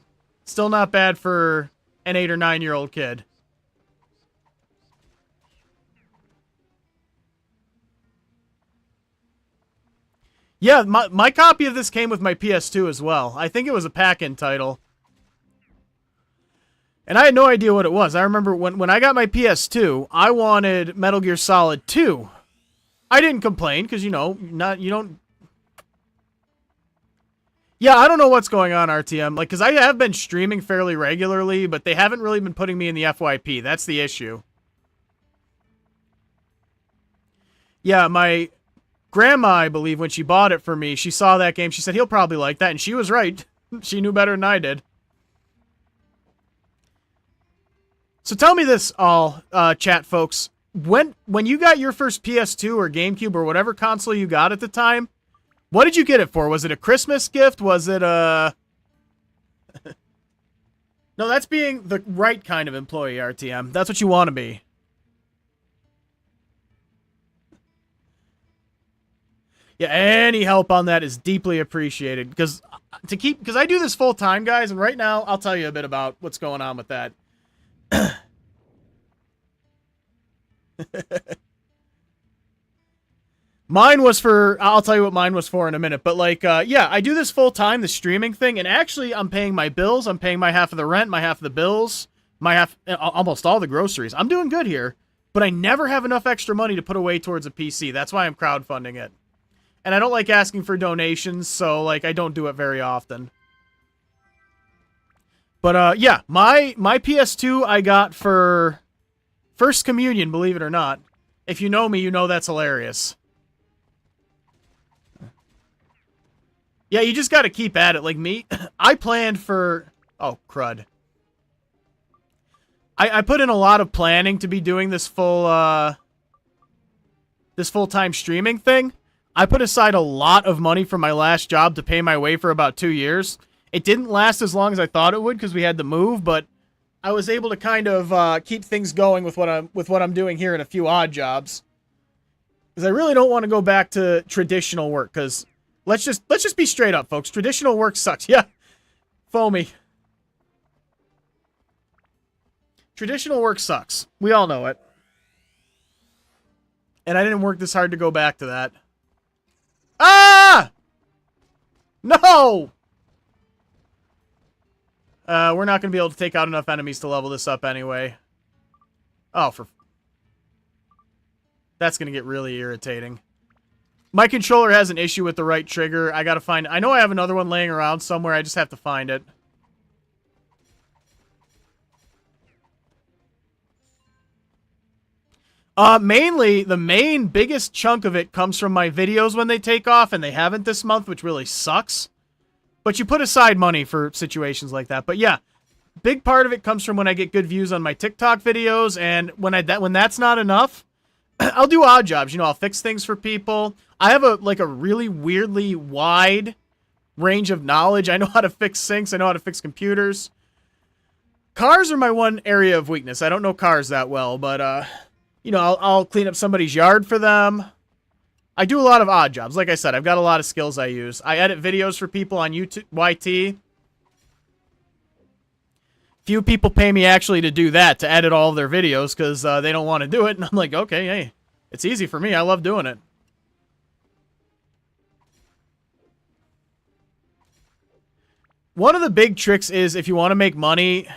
still not bad for an 8 or 9-year-old kid. Yeah, my copy of this came with my PS2 as well. I think it was a pack-in title. And I had no idea what it was. I remember when I got my PS2, I wanted Metal Gear Solid 2. I didn't complain, because, you know, you don't... Yeah, I don't know what's going on, RTM. Like, because I have been streaming fairly regularly, but they haven't really been putting me in the FYP. That's the issue. Yeah, my grandma, I believe, when she bought it for me, she saw that game. She said, he'll probably like that, and she was right. She knew better than I did. So tell me this, all chat folks. When you got your first PS2 or GameCube or whatever console you got at the time, what did you get it for? Was it a Christmas gift? Was it a... No, that's being the right kind of employee, RTM. That's what you want to be. Yeah, any help on that is deeply appreciated. Because I do this full time, guys, and right now I'll tell you a bit about what's going on with that. Mine was for, I'll tell you what mine was for in a minute, but like, yeah, I do this full time, the streaming thing, and actually I'm paying my bills, I'm paying my half of the rent, my half of the bills, my half, almost all the groceries. I'm doing good here, but I never have enough extra money to put away towards a PC. That's why I'm crowdfunding it. And I don't like asking for donations, so like, I don't do it very often. But yeah, my PS2 I got for First Communion, believe it or not. If you know me, you know that's hilarious. Yeah, you just gotta keep at it. Like me, I planned for... Oh, crud. I put in a lot of planning to be doing this full, this full-time streaming thing. I put aside a lot of money from my last job to pay my way for about 2 years. It didn't last as long as I thought it would because we had to move, but I was able to kind of keep things going with what I'm doing here in a few odd jobs. Because I really don't want to go back to traditional work, because... Let's just be straight up, folks. Traditional work sucks. Yeah. Foamy. Traditional work sucks. We all know it. And I didn't work this hard to go back to that. Ah! No! We're not going to be able to take out enough enemies to level this up anyway. Oh, that's going to get really irritating. My controller has an issue with the right trigger. I gotta find... I know I have another one laying around somewhere. I just have to find it. Mainly, the biggest chunk of it comes from my videos when they take off, and they haven't this month, which really sucks. But you put aside money for situations like that. But yeah, big part of it comes from when I get good views on my TikTok videos, and when that's not enough, I'll do odd jobs. You know, I'll fix things for people. I have a really weirdly wide range of knowledge. I know how to fix sinks. I know how to fix computers. Cars are my one area of weakness. I don't know cars that well, but, you know, I'll clean up somebody's yard for them. I do a lot of odd jobs. Like I said, I've got a lot of skills I use. I edit videos for people on YouTube, YT. Few people pay me actually to do that, to edit all of their videos, because they don't want to do it. And I'm like, okay, hey, it's easy for me. I love doing it. One of the big tricks is if you want to make money...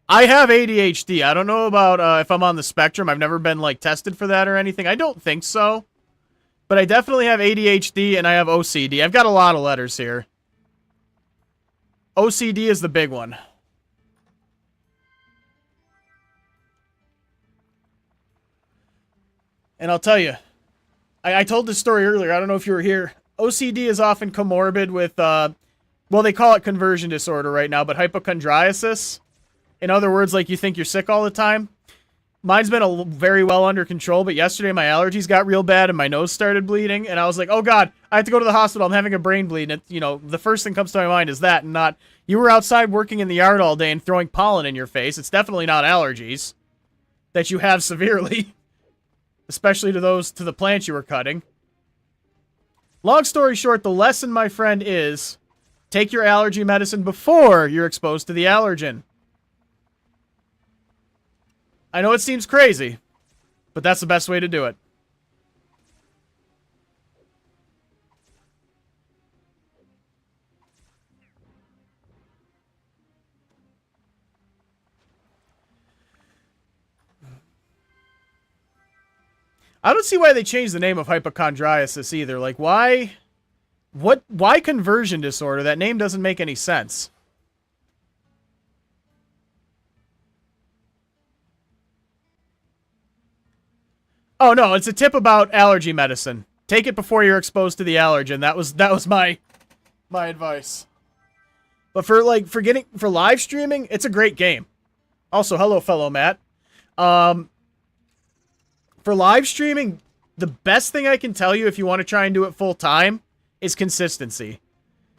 I have ADHD. I don't know about if I'm on the spectrum. I've never been, like, tested for that or anything. I don't think so. But I definitely have ADHD and I have OCD. I've got a lot of letters here. OCD is the big one. And I'll tell you, I told this story earlier. I don't know if you were here. OCD is often comorbid with, well, they call it conversion disorder right now, but hypochondriasis. In other words, like you think you're sick all the time. Mine's been very well under control, but yesterday my allergies got real bad and my nose started bleeding, and I was like, oh god, I have to go to the hospital, I'm having a brain bleed, and you know, the first thing comes to my mind is that, and not, you were outside working in the yard all day and throwing pollen in your face. It's definitely not allergies that you have severely, especially to the plants you were cutting. Long story short, the lesson, my friend, is take your allergy medicine before you're exposed to the allergen. I know it seems crazy, but that's the best way to do it. I don't see why they changed the name of hypochondriasis either. Like, why conversion disorder? That name doesn't make any sense. Oh no, it's a tip about allergy medicine. Take it before you're exposed to the allergen. That was my advice. But for live streaming, it's a great game. Also, hello, fellow Matt. For live streaming, the best thing I can tell you if you want to try and do it full time is consistency.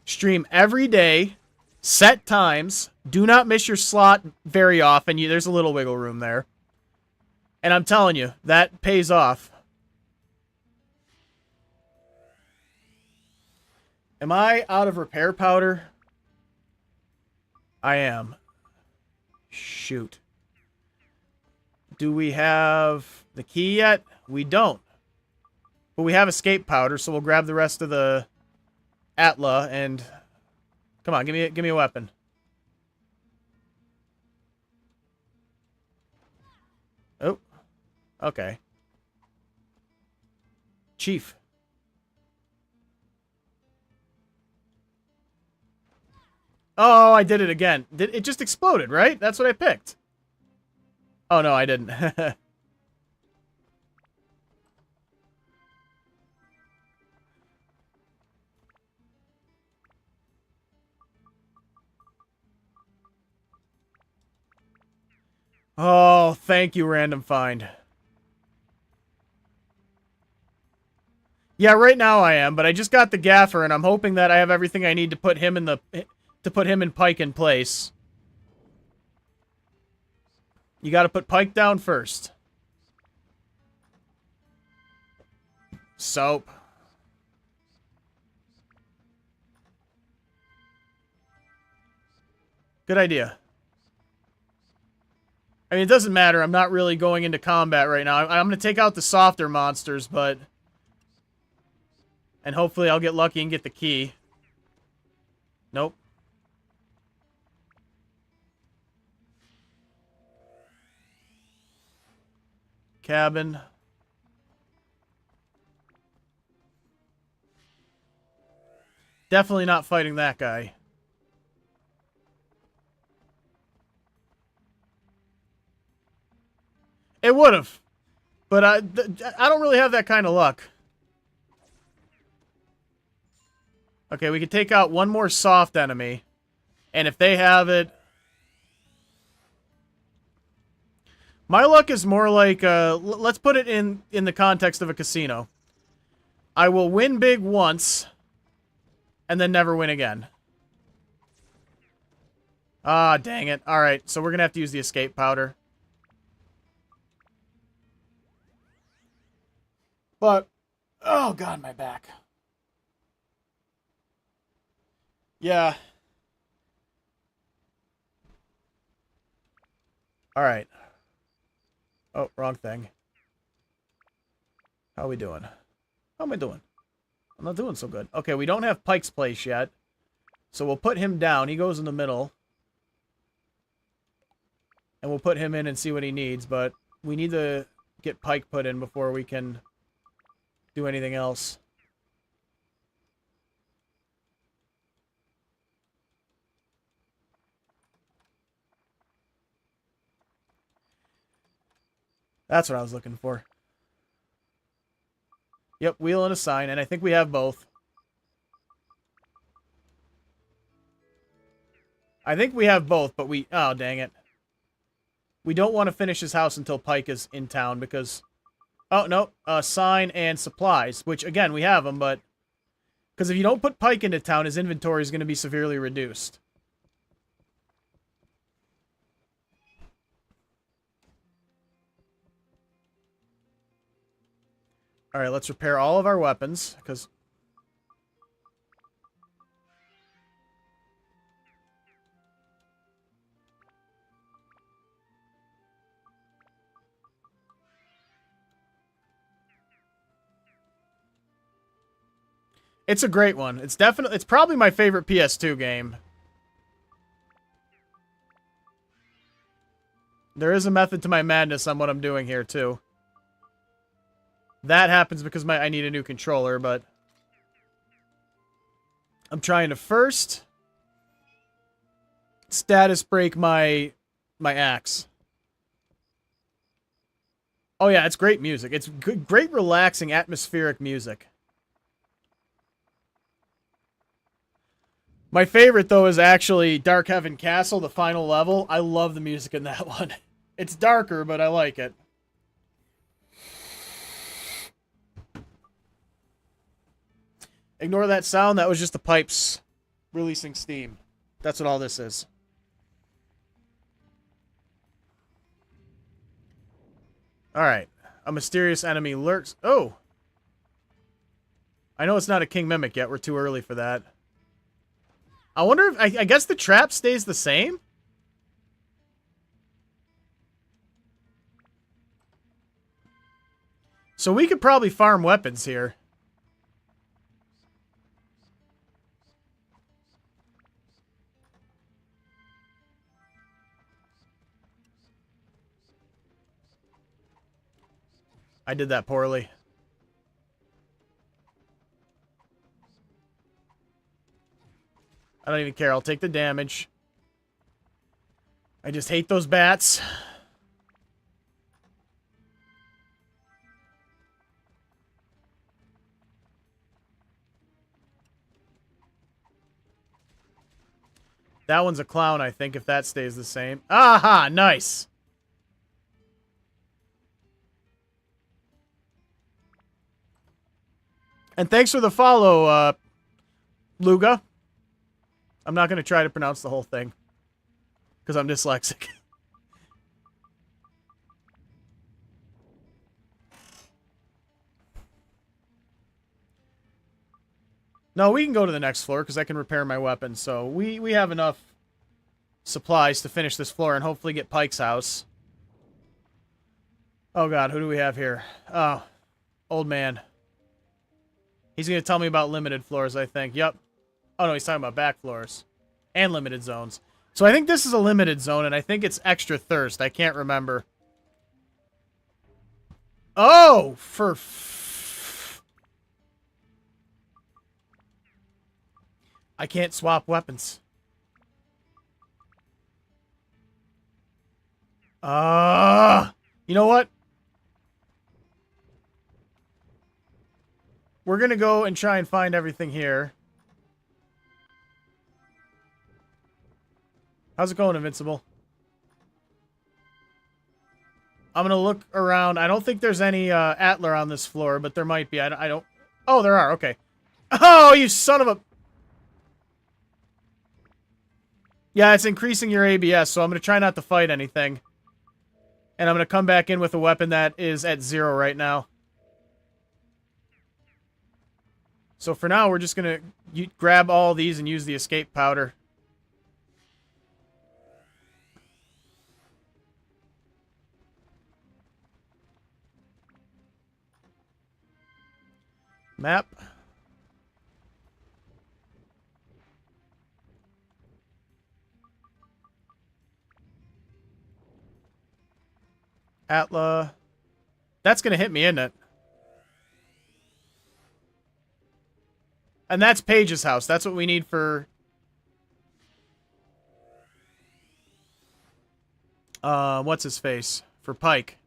Stream every day, set times, do not miss your slot very often. There's a little wiggle room there. And I'm telling you, that pays off. Am I out of repair powder? I am. Shoot. Do we have the key yet? We don't. But we have escape powder, so we'll grab the rest of the Atla and... Come on, give me a weapon. Oh. Okay. Chief. Oh, I did it again. It just exploded, right? That's what I picked. Oh, no, I didn't. Oh, thank you, random find. Yeah, right now I am, but I just got the gaffer, and I'm hoping that I have everything I need to put him in Pike in place. You gotta put Pike down first. Soap. Good idea. I mean, it doesn't matter. I'm not really going into combat right now. I'm going to take out the softer monsters, but... And hopefully I'll get lucky and get the key. Nope. Cabin. Definitely not fighting that guy. It would have. But I don't really have that kind of luck. Okay, we can take out one more soft enemy. And if they have it... My luck is more like... let's put it in the context of a casino. I will win big once. And then never win again. Ah, dang it. Alright, so we're going to have to use the escape powder. But, oh god, my back. Yeah. Alright. Oh, wrong thing. How are we doing? How am I doing? I'm not doing so good. Okay, we don't have Pike's place yet. So we'll put him down. He goes in the middle. And we'll put him in and see what he needs, but we need to get Pike put in before we can do anything else. That's what I was looking for. Yep, wheel and a sign, and I think we have both. I think we have both, but we... Oh, dang it. We don't want to finish his house until Pike is in town, because... Oh, no. Sign and supplies, which, again, we have them, but... Because if you don't put Pike into town, his inventory is going to be severely reduced. Alright, let's repair all of our weapons, because... It's a great one. It's probably my favorite PS2 game. There is a method to my madness on what I'm doing here, too. That happens because I need a new controller, but... I'm trying to first... status break my axe. Oh yeah, it's great music. It's good, great relaxing atmospheric music. My favorite, though, is actually Dark Heaven Castle, the final level. I love the music in that one. It's darker, but I like it. Ignore that sound. That was just the pipes releasing steam. That's what all this is. Alright. A mysterious enemy lurks. Oh! I know it's not a King Mimic yet. We're too early for that. I wonder if... I guess the trap stays the same? So we could probably farm weapons here. I did that poorly. I don't even care. I'll take the damage. I just hate those bats. That one's a clown, I think, if that stays the same. Aha! Nice! And thanks for the follow, Luga. I'm not going to try to pronounce the whole thing. Because I'm dyslexic. No, we can go to the next floor, because I can repair my weapons. So we have enough supplies to finish this floor and hopefully get Pike's house. Oh god, who do we have here? Oh, old man. He's going to tell me about limited floors, I think. Yep. Oh no, he's talking about back floors. And limited zones. So I think this is a limited zone, and I think it's extra thirst. I can't remember. Oh! I can't swap weapons. You know what? We're gonna go and try and find everything here. How's it going, Invincible? I'm gonna look around. I don't think there's any Atler on this floor, but there might be. I don't... Oh, there are. Okay. Oh, you son of a... Yeah, it's increasing your ABS, so I'm gonna try not to fight anything. And I'm gonna come back in with a weapon that is at 0 right now. So for now, we're just gonna grab all these and use the escape powder. Map. Atla. That's gonna hit me, isn't it? And that's Paige's house. That's what we need for... what's his face? For Pike.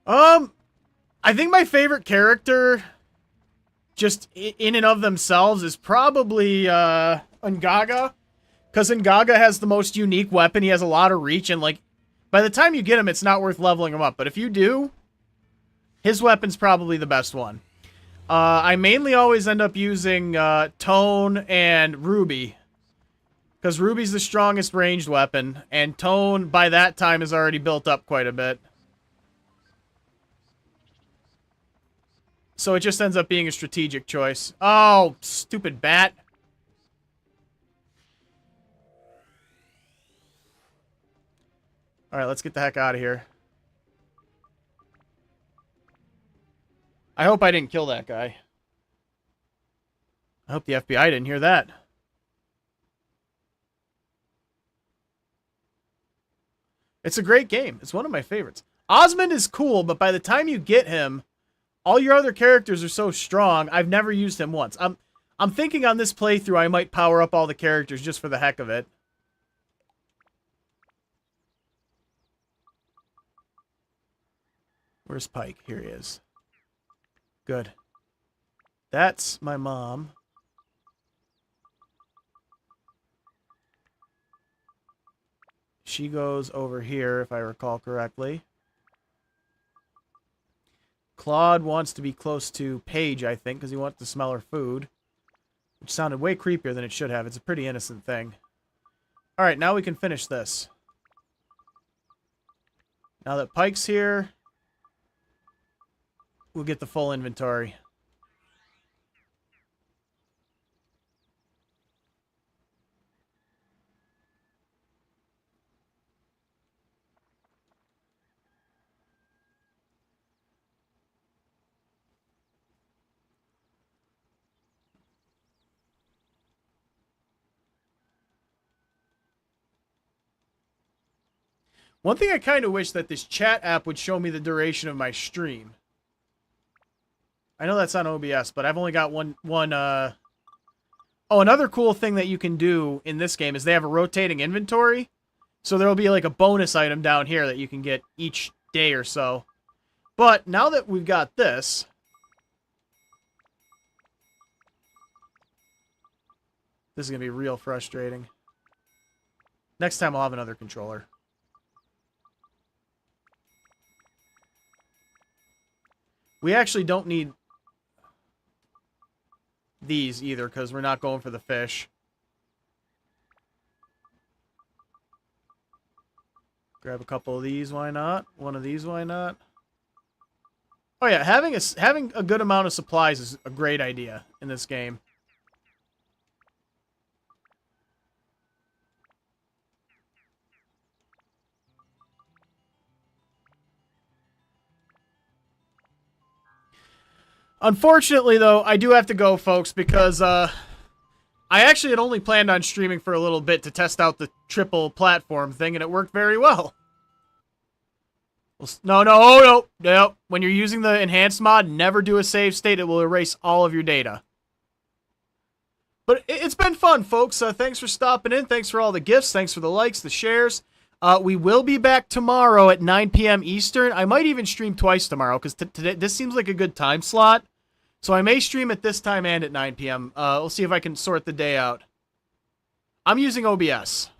I think my favorite character, just in and of themselves, is probably, Ungaga. Because Ungaga has the most unique weapon. He has a lot of reach, and, like, by the time you get him, it's not worth leveling him up. But if you do, his weapon's probably the best one. I mainly always end up using, Tone and Ruby. Because Ruby's the strongest ranged weapon, and Tone, by that time, is already built up quite a bit. So it just ends up being a strategic choice. Oh, stupid bat. Alright, let's get the heck out of here. I hope I didn't kill that guy. I hope the FBI didn't hear that. It's a great game. It's one of my favorites. Osmond is cool, but by the time you get him, all your other characters are so strong, I've never used him once. I'm thinking on this playthrough I might power up all the characters just for the heck of it. Where's Pike? Here he is. Good. That's my mom. She goes over here, if I recall correctly. Claude wants to be close to Paige, I think, because he wants to smell her food. Which sounded way creepier than it should have. It's a pretty innocent thing. Alright, now we can finish this. Now that Pike's here, we'll get the full inventory. One thing I kind of wish that this chat app would show me the duration of my stream. I know that's on OBS, but I've only got one. Oh, another cool thing that you can do in this game is they have a rotating inventory. So there will be like a bonus item down here that you can get each day or so. But now that we've got this... This is going to be real frustrating. Next time I'll have another controller. We actually don't need these either, because we're not going for the fish. Grab a couple of these, why not? One of these, why not? Oh yeah, having a good amount of supplies is a great idea in this game. Unfortunately, though, I do have to go, folks, because I actually had only planned on streaming for a little bit to test out the triple platform thing, and it worked very well. No. When you're using the enhanced mod, never do a save state. It will erase all of your data. But it's been fun, folks. Thanks for stopping in. Thanks for all the gifts. Thanks for the likes, the shares. We will be back tomorrow at 9 p.m. Eastern. I might even stream twice tomorrow, because today this seems like a good time slot. So I may stream at this time and at 9 p.m. We'll see if I can sort the day out. I'm using OBS.